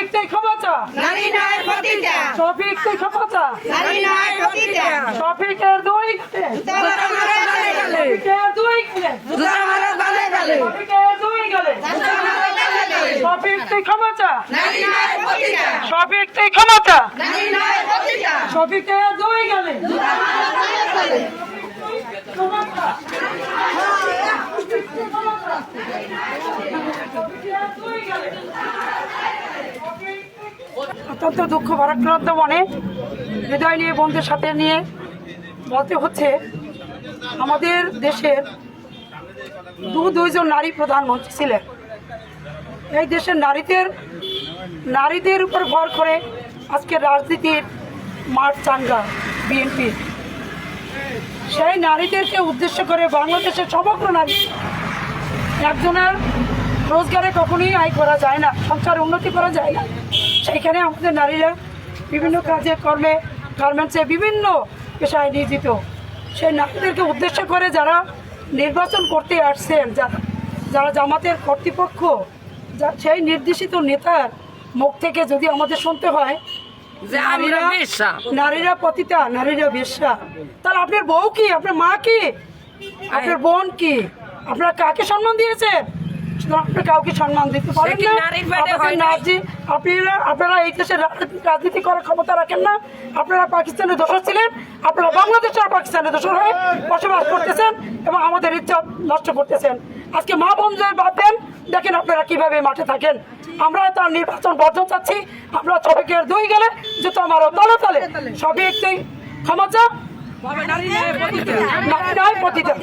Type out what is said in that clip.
শফিক তুই ক্ষমা চা, নারী নয় পতিতা, শফিক তুই ক্ষমা চা, নারী নয় পতিতা, শফিকের দুই গেলে, জুতা মারো গালে গালে, শফিকের দুই গেলে, জুতা মারো গালে গালে, শফিকের দুই গেলে, জুতা মারো গালে গালে, শফিক তুই ক্ষমা চা, নারী নয় পতিতা, শফিক তুই ক্ষমা চা, নারী নয় পতিতা, শফিকের দুই গেলে, জুতা মারো গালে গালে, ক্ষমা চা। অত্যন্ত দুঃখ ভারাক্রান্ত মনে হৃদয় নিয়ে বন্ধুদের সাথে নিয়ে বলতে হচ্ছে, আমাদের দেশের দুইজন নারী প্রধানমন্ত্রী ছিলেন। এই দেশের নারীদের উপর ভর করে আজকে রাজনীতির মাঠ চাঙ্গা বিএনপি। সেই নারীদেরকে উদ্দেশ্য করে বাংলাদেশের সমগ্র নারী, একজনের রোজগারে কখনোই আয় করা যায় না, সংসার উন্নতি করা যায় না। সেইখানে আমাদের নারীরা বিভিন্ন কাজে কর্মে, গার্মেন্টসে, বিভিন্ন পেশায় নিয়োজিত। সেই নারীদেরকে উদ্দেশ্য করে যারা নির্বাচন করতে আসছেন, যারা জামাতের কর্তৃপক্ষ, সেই নির্দেশিত নেতার মুখ থেকে যদি আমাদের শুনতে হয় যে নারীরা পতিতা, নারীরা বেশ্যা, তাহলে আপনার বউ কি, আপনার মা কি, আপনার বোন কি, আপনারা কাকে সম্মান দিয়েছেন? আপনারা কাউকে সম্মান দিতে পারেন না। আপনারা এই দেশের রাজনীতি করার ক্ষমতা রাখেন না। আপনারা পাকিস্তানের দোষর ছিলেন, আপনারা বাংলাদেশ আর পাকিস্তানের দোষর হয়ে বসবাস করতেছেন এবং আমাদের ইজ্জত নষ্ট করতেছেন। আজকে মা বোনদের বাদ দেন, দেখেন আপনারা কিভাবে মাঠে থাকেন। আমরা তার নির্বাচন বর্জন চাচ্ছি। আমরা শফিকের দুই গেলে জুতো মারো তলে তলে, শফিক তুই ক্ষমা চা, নারী নয় পতিতা।